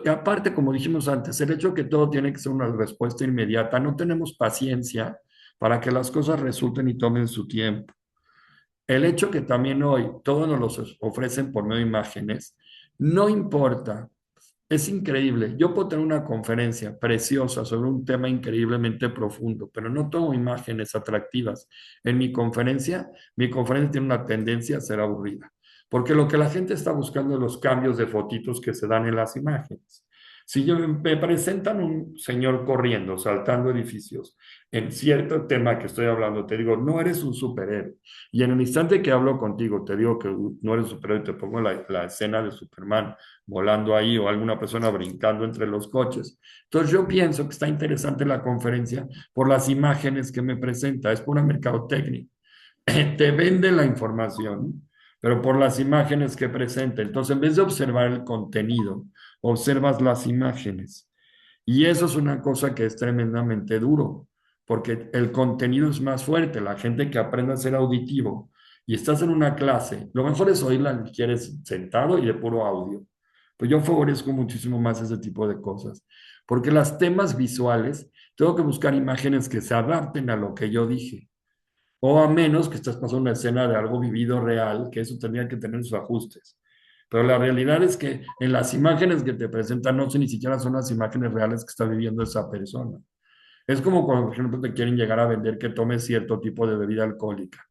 Y aparte, como dijimos antes, el hecho de que todo tiene que ser una respuesta inmediata, no tenemos paciencia para que las cosas resulten y tomen su tiempo. El hecho que también hoy todos nos los ofrecen por medio de imágenes, no importa, es increíble. Yo puedo tener una conferencia preciosa sobre un tema increíblemente profundo, pero no tengo imágenes atractivas. En mi conferencia tiene una tendencia a ser aburrida, porque lo que la gente está buscando es los cambios de fotitos que se dan en las imágenes. Si me presentan un señor corriendo, saltando edificios, en cierto tema que estoy hablando, te digo, no eres un superhéroe. Y en el instante que hablo contigo, te digo que no eres un superhéroe, te pongo la escena de Superman volando ahí o alguna persona brincando entre los coches. Entonces yo pienso que está interesante la conferencia por las imágenes que me presenta, es pura mercadotecnia. Te vende la información, pero por las imágenes que presenta. Entonces, en vez de observar el contenido, observas las imágenes. Y eso es una cosa que es tremendamente duro, porque el contenido es más fuerte. La gente que aprende a ser auditivo y estás en una clase, lo mejor es oírla si quieres sentado y de puro audio. Pues yo favorezco muchísimo más ese tipo de cosas, porque las temas visuales, tengo que buscar imágenes que se adapten a lo que yo dije. O a menos que estés pasando una escena de algo vivido real, que eso tendría que tener sus ajustes. Pero la realidad es que en las imágenes que te presentan no sé, ni siquiera son las imágenes reales que está viviendo esa persona. Es como cuando, por ejemplo, te quieren llegar a vender que tomes cierto tipo de bebida alcohólica.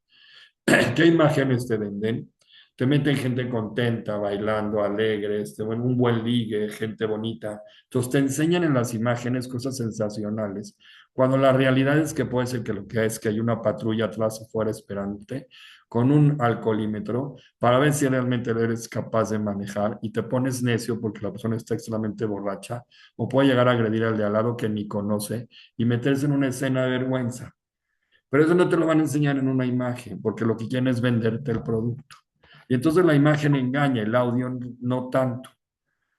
¿Qué imágenes te venden? Te meten gente contenta, bailando, alegre, bueno, un buen ligue, gente bonita. Entonces te enseñan en las imágenes cosas sensacionales, cuando la realidad es que puede ser que lo que es que hay una patrulla atrás afuera esperándote con un alcoholímetro para ver si realmente eres capaz de manejar y te pones necio porque la persona está extremadamente borracha o puede llegar a agredir al de al lado que ni conoce y meterse en una escena de vergüenza. Pero eso no te lo van a enseñar en una imagen, porque lo que quieren es venderte el producto. Y entonces la imagen engaña, el audio no tanto.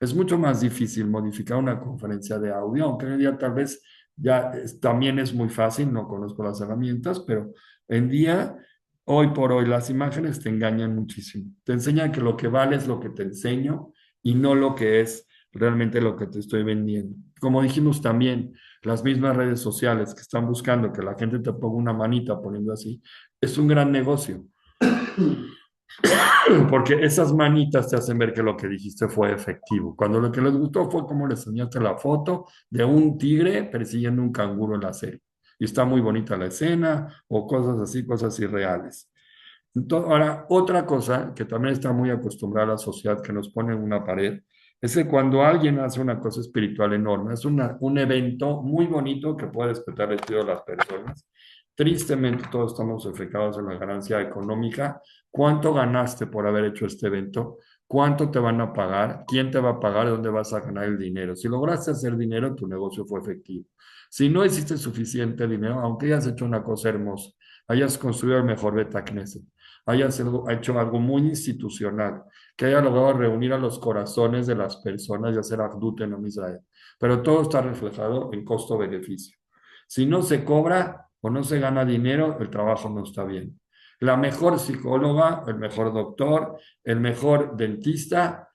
Es mucho más difícil modificar una conferencia de audio, aunque hoy en día tal vez también es muy fácil, no conozco las herramientas, pero en día, hoy por hoy, las imágenes te engañan muchísimo. Te enseñan que lo que vale es lo que te enseño y no lo que es realmente lo que te estoy vendiendo. Como dijimos también, las mismas redes sociales que están buscando que la gente te ponga una manita poniendo así, es un gran negocio. Porque esas manitas te hacen ver que lo que dijiste fue efectivo. Cuando lo que les gustó fue cómo les enseñaste la foto de un tigre persiguiendo un canguro en la serie. Y está muy bonita la escena o cosas así, cosas irreales. Entonces, ahora, otra cosa que también está muy acostumbrada a la sociedad que nos pone en una pared es que cuando alguien hace una cosa espiritual enorme, es un evento muy bonito que puede despertar el estilo de las personas. Tristemente, todos estamos enfocados en la ganancia económica. ¿Cuánto ganaste por haber hecho este evento? ¿Cuánto te van a pagar? ¿Quién te va a pagar? ¿De dónde vas a ganar el dinero? Si lograste hacer dinero, tu negocio fue efectivo. Si no hiciste suficiente dinero, aunque hayas hecho una cosa hermosa, hayas construido el mejor Betacneset, hecho algo muy institucional, que haya logrado reunir a los corazones de las personas y hacer Ahdut en Israel. Pero todo está reflejado en costo-beneficio. Si no se cobra o no se gana dinero, el trabajo no está bien. La mejor psicóloga, el mejor doctor, el mejor dentista,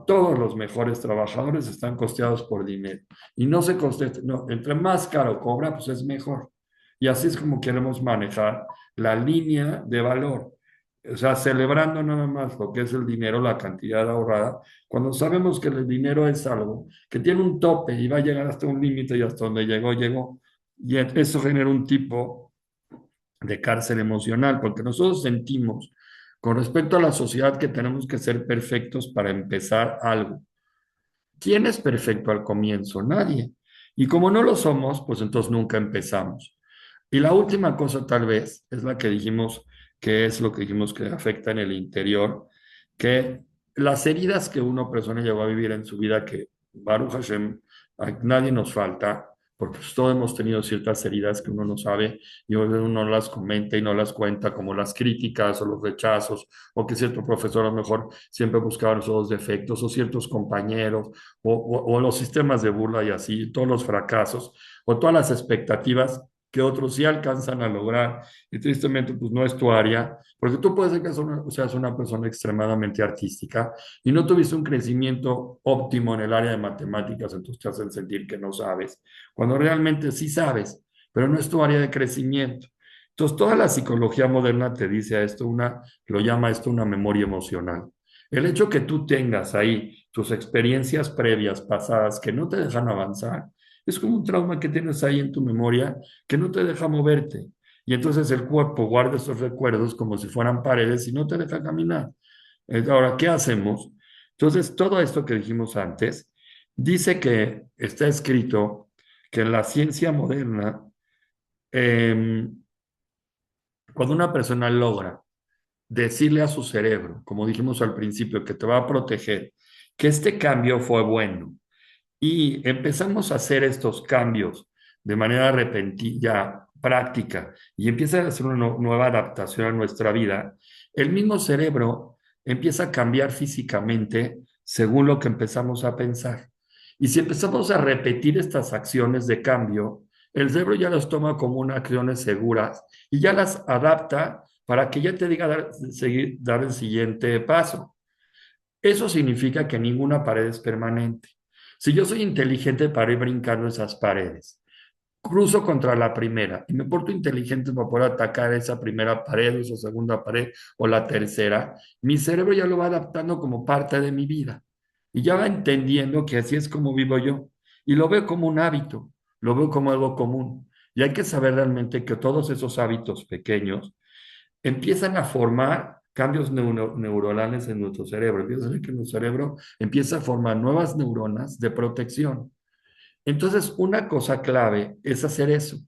todos los mejores trabajadores están costeados por dinero. Y no se costea, no, entre más caro cobra, pues es mejor. Y así es como queremos manejar la línea de valor. O sea, celebrando nada más lo que es el dinero, la cantidad ahorrada, cuando sabemos que el dinero es algo que tiene un tope y va a llegar hasta un límite y hasta donde llegó, llegó. Y eso genera un tipo de cárcel emocional, porque nosotros sentimos con respecto a la sociedad que tenemos que ser perfectos para empezar algo. ¿Quién es perfecto al comienzo? Nadie. Y como no lo somos, pues entonces nunca empezamos. Y la última cosa tal vez es la que dijimos, que es lo que dijimos que afecta en el interior, que las heridas que una persona llegó a vivir en su vida, que Baruch Hashem, a nadie nos falta, porque pues, todos hemos tenido ciertas heridas que uno no sabe y uno no las comenta y no las cuenta, como las críticas o los rechazos, o que cierto profesor a lo mejor siempre buscaba los defectos, o ciertos compañeros, o los sistemas de burla y así, todos los fracasos, o todas las expectativas que otros sí alcanzan a lograr y tristemente pues no es tu área, porque tú puedes ser que seas una persona extremadamente artística y no tuviste un crecimiento óptimo en el área de matemáticas, entonces te hacen sentir que no sabes, cuando realmente sí sabes, pero no es tu área de crecimiento. Entonces, toda la psicología moderna te dice a esto, lo llama esto una memoria emocional. El hecho que tú tengas ahí tus experiencias previas, pasadas, que no te dejan avanzar, es como un trauma que tienes ahí en tu memoria que no te deja moverte. Y entonces el cuerpo guarda esos recuerdos como si fueran paredes y no te deja caminar. Ahora, ¿qué hacemos? Entonces, todo esto que dijimos antes, dice que está escrito que en la ciencia moderna, eh, cuando una persona logra decirle a su cerebro, como dijimos al principio, que te va a proteger, que este cambio fue bueno, y empezamos a hacer estos cambios de manera repentina, práctica, y empieza a hacer una nueva adaptación a nuestra vida, el mismo cerebro empieza a cambiar físicamente según lo que empezamos a pensar. Y si empezamos a repetir estas acciones de cambio, el cerebro ya las toma como unas acciones seguras y ya las adapta para que ya te diga dar el siguiente paso. Eso significa que ninguna pared es permanente. Si yo soy inteligente para ir brincando esas paredes, cruzo contra la primera y me porto inteligente para poder atacar esa primera pared o esa segunda pared o la tercera, mi cerebro ya lo va adaptando como parte de mi vida y ya va entendiendo que así es como vivo yo y lo veo como un hábito, lo veo como algo común. Y hay que saber realmente que todos esos hábitos pequeños empiezan a formar cambios neuronales en nuestro cerebro. Empieza a ver que nuestro cerebro empieza a formar nuevas neuronas de protección. Entonces, una cosa clave es hacer eso,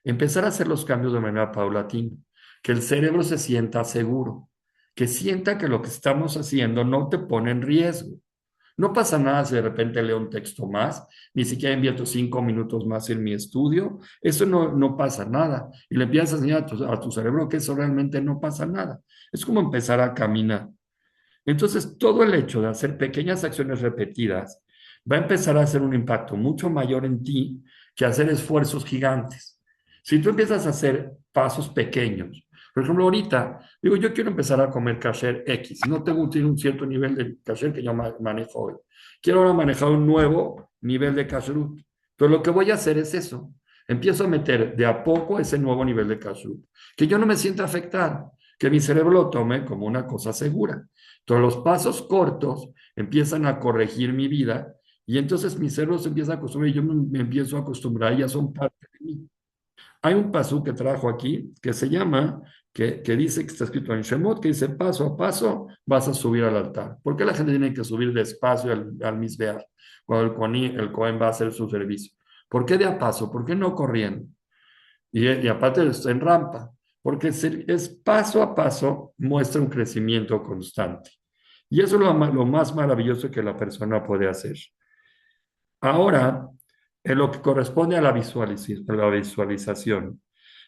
empezar a hacer los cambios de manera paulatina, que el cerebro se sienta seguro, que sienta que lo que estamos haciendo no te pone en riesgo. No pasa nada si de repente leo un texto más, ni siquiera invierto 5 minutos más en mi estudio, eso no pasa nada. Y le empiezas a enseñar a tu cerebro que eso realmente no pasa nada. Es como empezar a caminar. Entonces, todo el hecho de hacer pequeñas acciones repetidas va a empezar a hacer un impacto mucho mayor en ti que hacer esfuerzos gigantes. Si tú empiezas a hacer pasos pequeños, por ejemplo, ahorita, digo, yo quiero empezar a comer kasher X, no tengo un cierto nivel de kasher que yo manejo hoy. Quiero ahora manejar un nuevo nivel de kashrut. Pero lo que voy a hacer es eso. Empiezo a meter de a poco ese nuevo nivel de kashrut. Que yo no me sienta afectado, que mi cerebro lo tome como una cosa segura. Todos los pasos cortos empiezan a corregir mi vida y entonces mi cerebro se empieza a acostumbrar y yo me empiezo a acostumbrar y ya son parte de mí. Hay un pasú que trajo aquí que se llama, que dice que está escrito en Shemot, que dice paso a paso vas a subir al altar. ¿Por qué la gente tiene que subir despacio al Misbeach cuando el Cohen va a hacer su servicio? ¿Por qué de a paso? ¿Por qué no corriendo? Y aparte está en rampa, porque es paso a paso, muestra un crecimiento constante. Y eso es lo más maravilloso que la persona puede hacer. Ahora, en lo que corresponde a la visualización,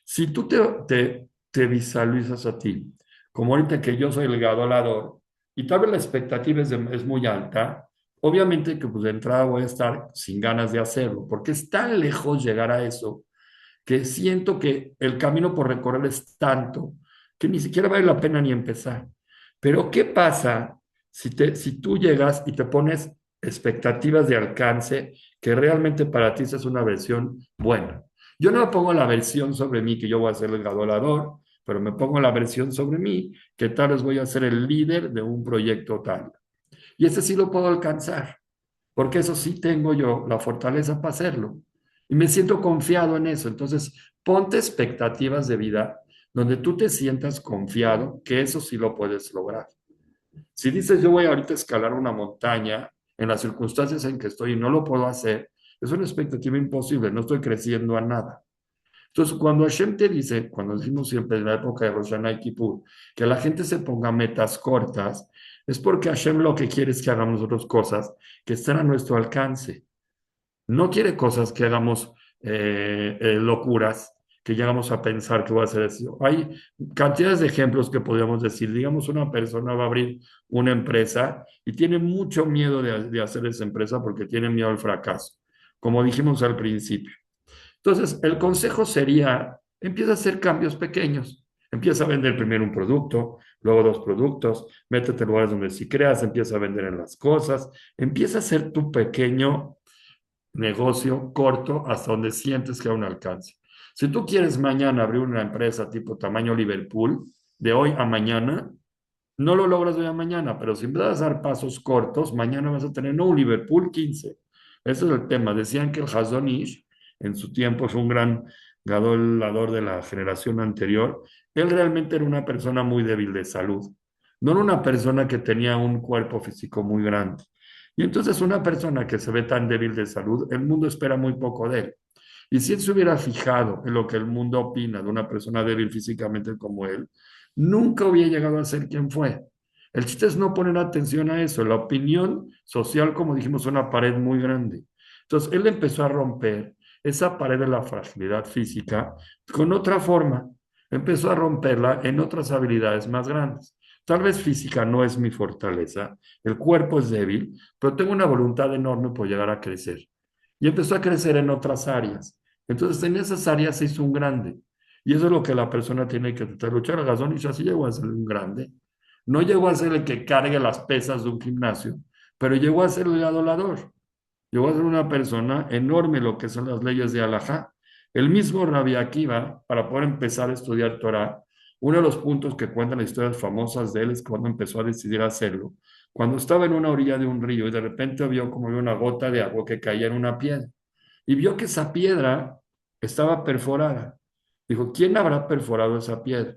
si tú te visualizas a ti, como ahorita que yo soy el gadolador, y tal vez la expectativa es muy alta, obviamente que pues de entrada voy a estar sin ganas de hacerlo, porque es tan lejos llegar a eso que siento que el camino por recorrer es tanto que ni siquiera vale la pena ni empezar. Pero ¿qué pasa si tú llegas y te pones expectativas de alcance que realmente para ti esa es una versión buena? Yo no me pongo la versión sobre mí que yo voy a ser el gadolador, pero me pongo la versión sobre mí que tal vez voy a ser el líder de un proyecto tal. Y ese sí lo puedo alcanzar porque eso sí tengo yo la fortaleza para hacerlo. Y me siento confiado en eso. Entonces, ponte expectativas de vida donde tú te sientas confiado que eso sí lo puedes lograr. Si dices, yo voy ahorita a escalar una montaña en las circunstancias en que estoy y no lo puedo hacer, Es una expectativa imposible, no estoy creciendo a nada. Entonces, cuando Hashem te dice, cuando decimos siempre en la época de Rosh Hashanah y Kippur, que la gente se ponga metas cortas, es porque Hashem lo que quiere es que hagamos nosotros cosas que estén a nuestro alcance. No quiere cosas que hagamos locuras, que llegamos a pensar que va a ser eso. Hay cantidades de ejemplos que podríamos decir. Digamos, una persona va a abrir una empresa y tiene mucho miedo de hacer esa empresa porque tiene miedo al fracaso, como dijimos al principio. Entonces, el consejo sería, empieza a hacer cambios pequeños. Empieza a vender primero un producto, luego dos productos, métete en lugares donde sí creas, empieza a vender en las cosas, empieza a hacer tu pequeño negocio corto hasta donde sientes que hay un alcance. Si tú quieres mañana abrir una empresa tipo tamaño Liverpool, de hoy a mañana, no lo logras de hoy a mañana, pero si empiezas a dar pasos cortos, mañana vas a tener no un Liverpool 15. Ese es el tema. Decían que el Hazon Ish, en su tiempo, fue un gran gadolador de la generación anterior. Él realmente era una persona muy débil de salud. No era una persona que tenía un cuerpo físico muy grande. Y entonces una persona que se ve tan débil de salud, el mundo espera muy poco de él. Y si él se hubiera fijado en lo que el mundo opina de una persona débil físicamente como él, nunca hubiera llegado a ser quien fue. El chiste es no poner atención a eso. La opinión social, como dijimos, es una pared muy grande. Entonces, él empezó a romper esa pared de la fragilidad física con otra forma. Empezó a romperla en otras habilidades más grandes. Tal vez física no es mi fortaleza, el cuerpo es débil, pero tengo una voluntad enorme por llegar a crecer. Y empezó a crecer en otras áreas. Entonces, en esas áreas se hizo un grande. Y eso es lo que la persona tiene que tratar de luchar. El Gazón y así llegó a ser un grande. No llegó a ser el que cargue las pesas de un gimnasio, pero llegó a ser el adolador. Llegó a ser una persona enorme lo que son las leyes de Alajá. El mismo Rabbi Akiva, para poder empezar a estudiar Torah, uno de los puntos que cuentan las historias famosas de él es cuando empezó a decidir hacerlo. Cuando estaba en una orilla de un río y de repente vio como una gota de agua que caía en una piedra y vio que esa piedra estaba perforada. Dijo, ¿quién habrá perforado esa piedra?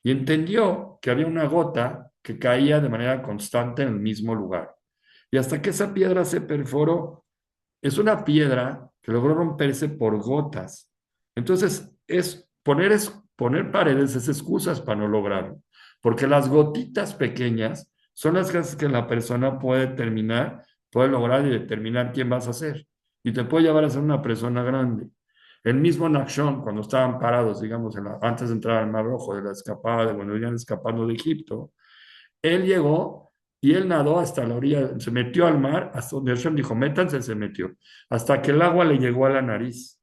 Y entendió que había una gota que caía de manera constante en el mismo lugar. Y hasta que esa piedra se perforó, es una piedra que logró romperse por gotas. Entonces, poner paredes es excusas para no lograrlo, porque las gotitas pequeñas son las que la persona puede terminar, puede lograr y determinar quién vas a ser. Y te puede llevar a ser una persona grande. El mismo Nachshon, cuando estaban parados, digamos, antes de entrar al Mar Rojo, de la escapada, de cuando venían escapando de Egipto, él llegó y él nadó hasta la orilla, se metió al mar, hasta donde Hashem dijo, métanse, se metió, hasta que el agua le llegó a la nariz.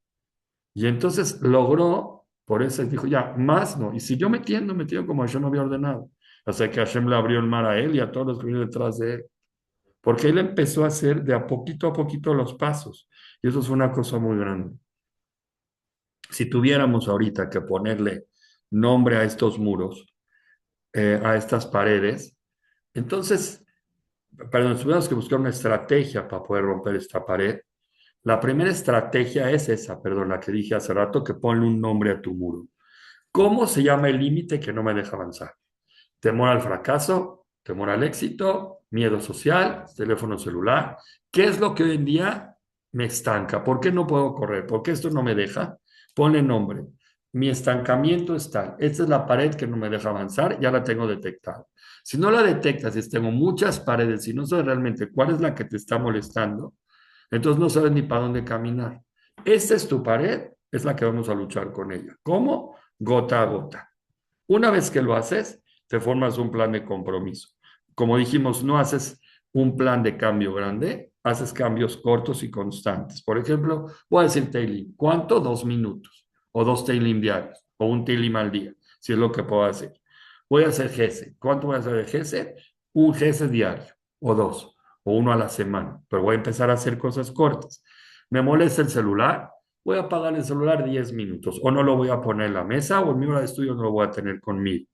Y entonces logró, por eso dijo, ya, más no. Y siguió metiendo como Hashem había ordenado, hasta que Hashem le abrió el mar a él y a todos los que vinieron detrás de él. Porque él empezó a hacer de a poquito los pasos. Y eso es una cosa muy grande. Si tuviéramos ahorita que ponerle nombre a estos muros, a estas paredes, entonces pero nos tuvimos que buscar una estrategia para poder romper esta pared. La primera estrategia es esa, perdón, la que dije hace rato, que ponle un nombre a tu muro. ¿Cómo se llama el límite que no me deja avanzar? Temor al fracaso, temor al éxito, miedo social, teléfono celular. ¿Qué es lo que hoy en día me estanca? ¿Por qué no puedo correr? ¿Por qué esto no me deja? Ponle nombre. Mi estancamiento es tal. Esta es la pared que no me deja avanzar, ya la tengo detectada. Si no la detectas, si tengo muchas paredes y no sabes realmente cuál es la que te está molestando, entonces no sabes ni para dónde caminar. Esta es tu pared, es la que vamos a luchar con ella. ¿Cómo? Gota a gota. Una vez que lo haces, te formas un plan de compromiso. Como dijimos, no haces un plan de cambio grande, haces cambios cortos y constantes. Por ejemplo, voy a decir Teilim. ¿Cuánto? 2 minutos. O 2 Teilim diarios. O un Teilim al día, si es lo que puedo hacer. Voy a hacer Gesed. ¿Cuánto voy a hacer de Gesed? Un Gesed diario. O dos. O uno a la semana. Pero voy a empezar a hacer cosas cortas. Me molesta el celular. Voy a apagar el celular 10 minutos. O no lo voy a poner en la mesa o en mi hora de estudio no lo voy a tener conmigo.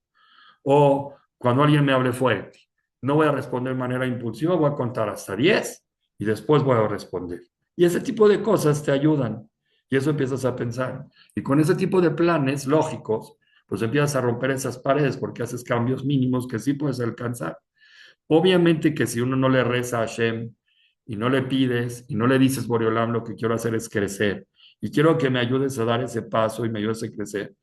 O cuando alguien me hable fuerte, no voy a responder de manera impulsiva, voy a contar hasta 10 y después voy a responder. Y ese tipo de cosas te ayudan. Y eso empiezas a pensar. Y con ese tipo de planes lógicos, pues empiezas a romper esas paredes porque haces cambios mínimos que sí puedes alcanzar. Obviamente que si uno no le reza a Hashem y no le pides y no le dices, Boreolam, lo que quiero hacer es crecer y quiero que me ayudes a dar ese paso y me ayudes a crecer,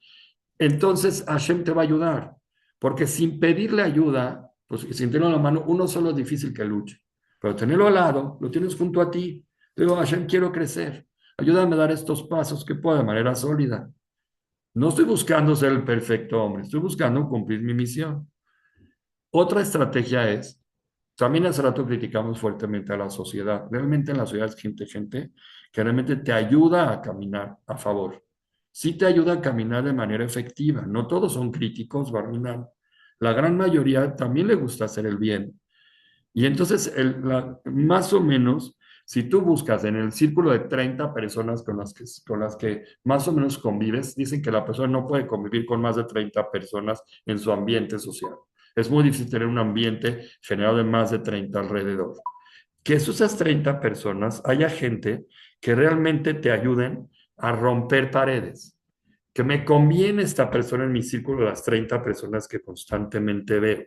entonces Hashem te va a ayudar, porque sin pedirle ayuda, pues sin tenerlo en la mano, uno solo es difícil que luche, pero tenerlo al lado, lo tienes junto a ti. Digo, Hashem, quiero crecer, ayúdame a dar estos pasos que pueda de manera sólida. No estoy buscando ser el perfecto hombre, estoy buscando cumplir mi misión. Otra estrategia es, también hace rato criticamos fuertemente a la sociedad. Realmente en la sociedad es gente que realmente te ayuda a caminar a favor. Sí te ayuda a caminar de manera efectiva. No todos son críticos, Barminan. La gran mayoría también le gusta hacer el bien. Y entonces, más o menos, si tú buscas en el círculo de 30 personas con las que más o menos convives, dicen que la persona no puede convivir con más de 30 personas en su ambiente social. Es muy difícil tener un ambiente generado de más de 30 alrededor. Que esas 30 personas haya gente que realmente te ayuden a romper paredes. Que me conviene esta persona en mi círculo de las 30 personas que constantemente veo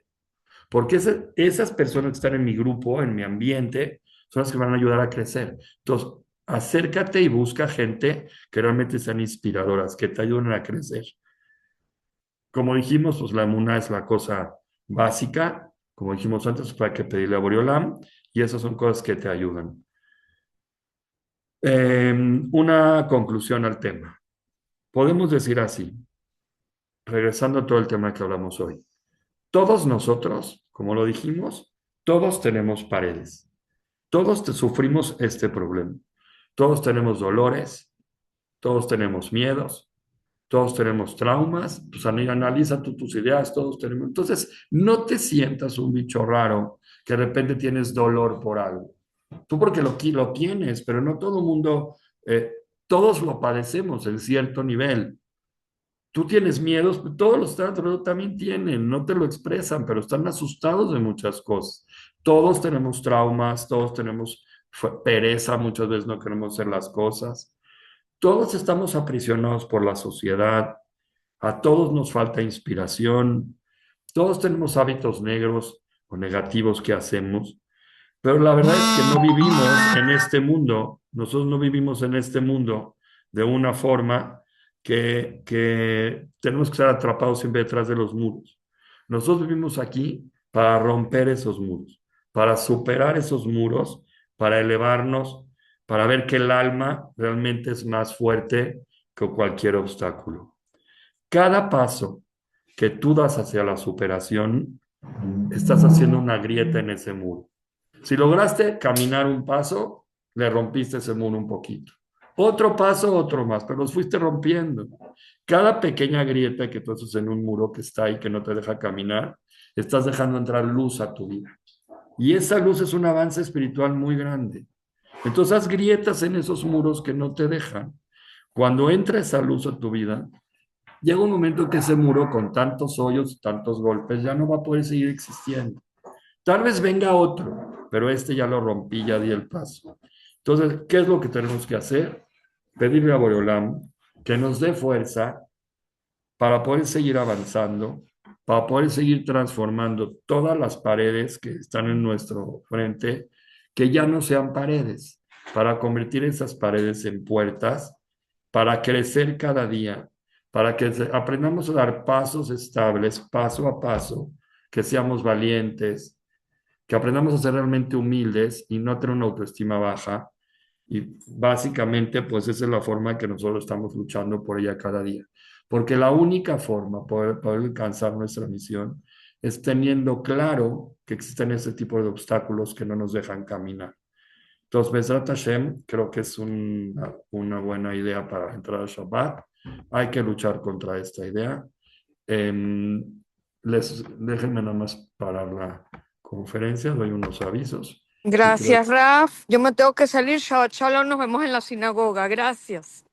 porque esas personas que están en mi grupo, en mi ambiente, son las que van a ayudar a crecer. Entonces, acércate y busca gente que realmente sean inspiradoras, que te ayuden a crecer. Como dijimos, pues la emuna es la cosa básica. Como dijimos antes, pues, hay que pedirle a Boreolam y esas son cosas que te ayudan. Una conclusión al tema. Podemos decir así, regresando a todo el tema que hablamos hoy. Todos nosotros, como lo dijimos, todos tenemos paredes. Todos sufrimos este problema. Todos tenemos dolores, todos tenemos miedos, todos tenemos traumas. Pues analiza tus ideas, todos tenemos. Entonces, no te sientas un bicho raro que de repente tienes dolor por algo. Tú porque lo tienes, pero no todo el mundo, todos lo padecemos en cierto nivel. Tú tienes miedos, todos los alrededor también tienen, no te lo expresan, pero están asustados de muchas cosas. Todos tenemos traumas, todos tenemos pereza, muchas veces no queremos hacer las cosas. Todos estamos aprisionados por la sociedad, a todos nos falta inspiración, todos tenemos hábitos negros o negativos que hacemos, pero la verdad es que no vivimos en este mundo, nosotros no vivimos en este mundo de una forma que tenemos que estar atrapados siempre detrás de los muros. Nosotros vivimos aquí para romper esos muros, para superar esos muros, para elevarnos, para ver que el alma realmente es más fuerte que cualquier obstáculo. Cada paso que tú das hacia la superación, estás haciendo una grieta en ese muro. Si lograste caminar un paso, le rompiste ese muro un poquito. Otro paso, otro más, pero los fuiste rompiendo. Cada pequeña grieta que tú haces en un muro que está ahí, que no te deja caminar, estás dejando entrar luz a tu vida. Y esa luz es un avance espiritual muy grande. Entonces, haz grietas en esos muros que no te dejan. Cuando entra esa luz a tu vida, llega un momento que ese muro con tantos hoyos, tantos golpes, ya no va a poder seguir existiendo. Tal vez venga otro, pero este ya lo rompí, ya di el paso. Entonces, ¿qué es lo que tenemos que hacer? Pedirle a Boreolam que nos dé fuerza para poder seguir avanzando, para poder seguir transformando todas las paredes que están en nuestro frente, que ya no sean paredes, para convertir esas paredes en puertas, para crecer cada día, para que aprendamos a dar pasos estables, paso a paso, que seamos valientes, que aprendamos a ser realmente humildes y no tener una autoestima baja. Y básicamente, pues esa es la forma que nosotros estamos luchando por ella cada día. Porque la única forma poder alcanzar nuestra misión es teniendo claro que existen ese tipo de obstáculos que no nos dejan caminar. Entonces, Bezrat Hashem, creo que es una buena idea para entrar al Shabbat. Hay que luchar contra esta idea. Déjenme nada más parar la conferencia, doy unos avisos. Y creo Gracias, Raf. Yo me tengo que salir. Shabbat Shalom, nos vemos en la sinagoga. Gracias.